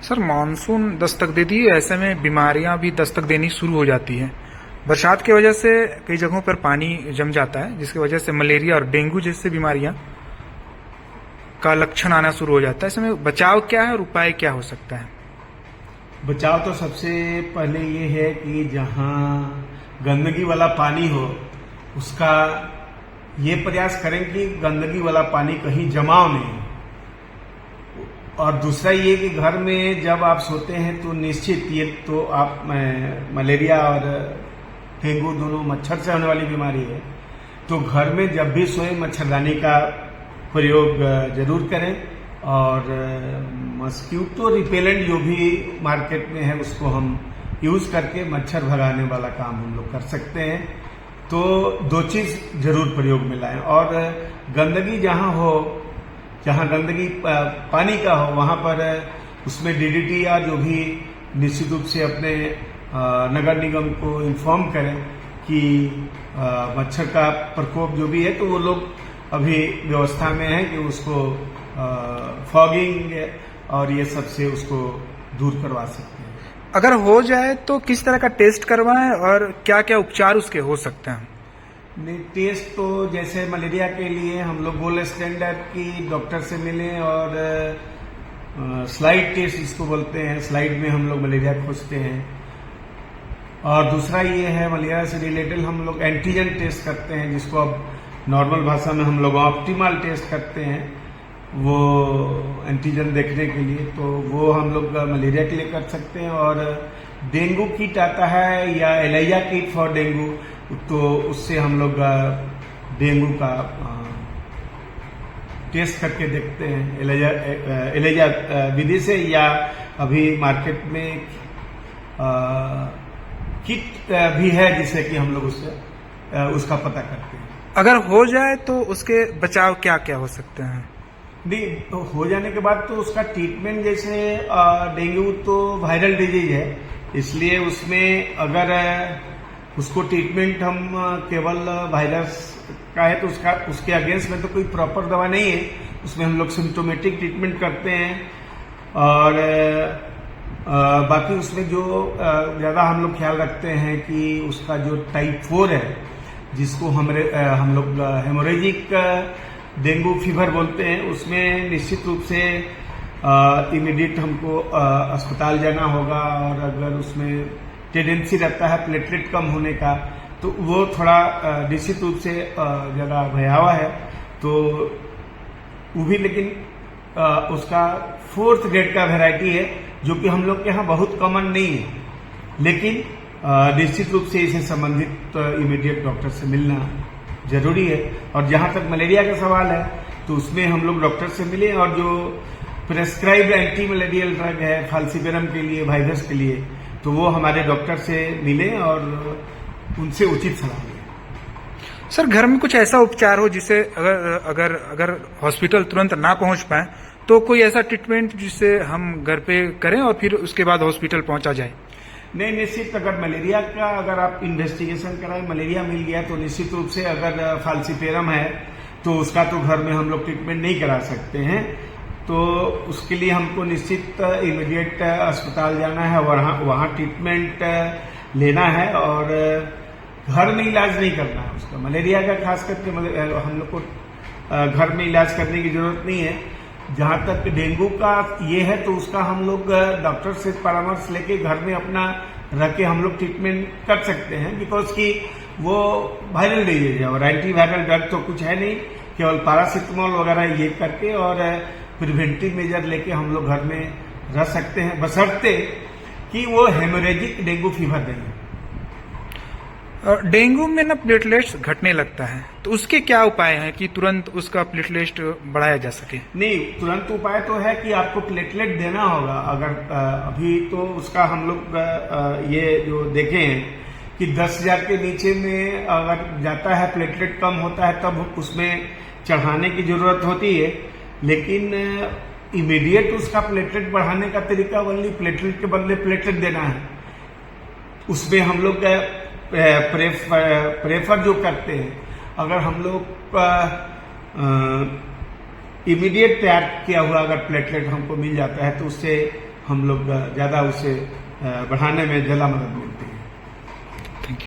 Sir monsoon Dastak देती है, ऐसे में बीमारियां भी दस्तक देनी शुरू हो जाती हैं। बरसात की वजह से कई जगहों पर पानी जम जाता है, जिसकी वजह से मलेरिया और डेंगू जैसी बीमारियां का लक्षण आना शुरू हो जाता है। इसमें बचाव क्या है और उपाय क्या हो सकता है? बचाव तो सबसे पहले ये है कि जहाँ गंदगी वाला पानी हो उसका ये प्रयास करें कि गंदगी वाला पानी कहीं जमाव नहीं हो। और दूसरा ये कि घर में जब आप सोते हैं तो निश्चित ये तो आप मलेरिया और डेंगू दोनों मच्छर से होने वाली बीमारी है, तो घर में जब भी सोए मच्छरदानी का प्रयोग जरूर करें। और मस्क्यूटो रिपेलेंट जो भी मार्केट में है उसको हम यूज करके मच्छर भगाने वाला काम हम लोग कर सकते हैं। तो दो चीज जरूर प्रयोग में लाएं। और गंदगी जहां हो, जहां गंदगी पानी का हो, वहां पर उसमें डीडीटी या जो भी निश्चित रूप से अपने नगर निगम को इन्फॉर्म करें कि मच्छर का प्रकोप जो भी है, तो वो लोग अभी व्यवस्था में है कि उसको फॉगिंग और ये सब से उसको दूर करवा सकते हैं। अगर हो जाए तो किस तरह का टेस्ट करवाएं और क्या क्या उपचार उसके हो सकते हैं? नहीं, टेस्ट तो जैसे मलेरिया के लिए हम लोग गोल्ड स्टैंडर्ड की डॉक्टर से मिले और स्लाइड टेस्ट जिसको बोलते हैं, स्लाइड में हम लोग मलेरिया खोजते हैं। और दूसरा ये है मलेरिया से रिलेटेड हम लोग एंटीजन टेस्ट करते हैं, जिसको अब नॉर्मल भाषा में हम लोग ऑप्टिमल टेस्ट करते हैं, वो एंटीजन देखने के लिए। तो वो हम लोग मलेरिया के लिए कर सकते हैं। और डेंगू किट आता है या एलिजा किट फॉर डेंगू, तो उससे हम लोग डेंगू का टेस्ट करके देखते हैं एलिजा विधि से, या अभी मार्केट में किट भी है जिससे कि हम लोग उससे उसका पता करते हैं। अगर हो जाए तो उसके बचाव क्या क्या हो सकते हैं? नहीं, तो हो जाने के बाद तो उसका ट्रीटमेंट, जैसे डेंगू तो वायरल डिजीज है, इसलिए उसमें अगर उसको ट्रीटमेंट हम केवल वायरस का है तो उसके अगेंस्ट में तो कोई प्रॉपर दवा नहीं है। उसमें हम लोग सिम्टोमेटिक ट्रीटमेंट करते हैं। और बाकी उसमें जो ज्यादा हम लोग ख्याल रखते हैं कि उसका जो टाइप 4 है, जिसको हम लोग हेमोरेजिक डेंगू फीवर बोलते हैं, उसमें निश्चित रूप से इमीडिएट हमको अस्पताल जाना होगा। और अगर उसमें टेंडेंसी रहता है प्लेटलेट कम होने का, तो वो थोड़ा निश्चित रूप से ज़्यादा भयावह है। तो वो भी, लेकिन उसका 4th ग्रेड का वैरायटी है, जो कि हम लोग के यहाँ बहुत कॉमन नहीं है। लेकिन निश्चित रूप से इसे संबंधित इमीडिएट डॉक्टर से मिलना जरूरी है। और जहां तक मलेरिया का सवाल है, तो उसमें हम लोग डॉक्टर से मिले और जो प्रेस्क्राइब्ड एंटी मलेरियल ड्रग है फाल्सिपेरम के लिए, वायरस के लिए, तो वो हमारे डॉक्टर से मिले और उनसे उचित सलाह लें। सर घर में कुछ ऐसा उपचार हो जिसे अगर हॉस्पिटल तुरंत ना पहुंच पाए, तो कोई ऐसा ट्रीटमेंट जिसे हम घर पे करें और फिर उसके बाद हॉस्पिटल पहुंचा जाए? नहीं, निश्चित अगर मलेरिया का अगर आप इन्वेस्टिगेशन कराएं, मलेरिया मिल गया, तो निश्चित रूप से अगर फाल्सिपेरम है तो उसका तो घर में हम लोग ट्रीटमेंट नहीं करा सकते हैं। तो उसके लिए हमको निश्चित इमीडिएट अस्पताल जाना है, वहाँ ट्रीटमेंट लेना है और घर में इलाज नहीं करना है उसका। मलेरिया का खास करके हम लोग को घर में इलाज करने की जरूरत नहीं है। जहां तक डेंगू का ये है, तो उसका हम लोग डॉक्टर से परामर्श लेके घर में अपना रख के हम लोग ट्रीटमेंट कर सकते हैं, बिकॉज कि वो वायरल डिजीज है और एंटीवायरल ड्रग तो कुछ है नहीं, केवल पैरासिटामोल वगैरह ये करके और प्रिवेंटिव मेजर लेके हम लोग घर में रह सकते हैं, बशर्ते कि वो हेमोरेजिक डेंगू फीवर नहीं है। डेंगू में ना प्लेटलेट्स घटने लगता है, तो उसके क्या उपाय हैं कि तुरंत उसका प्लेटलेट बढ़ाया जा सके? नहीं, तुरंत उपाय तो है कि आपको प्लेटलेट देना होगा। अगर अभी तो उसका हम लोग ये जो देखे हैं कि 10,000 के नीचे में अगर जाता है, प्लेटलेट कम होता है, तब उसमें चढ़ाने की जरूरत होती है। लेकिन इमीडिएट उसका प्लेटलेट बढ़ाने का तरीका ओनली प्लेटलेट के बदले प्लेटलेट देना है। उसमें हम लोग प्रेफर जो करते हैं, अगर हम लोग इमीडिएट तैयार किया हुआ अगर प्लेटलेट हमको मिल जाता है, तो उससे हम लोग ज़्यादा उसे बढ़ाने में ज़्यादा मदद मिलेगी।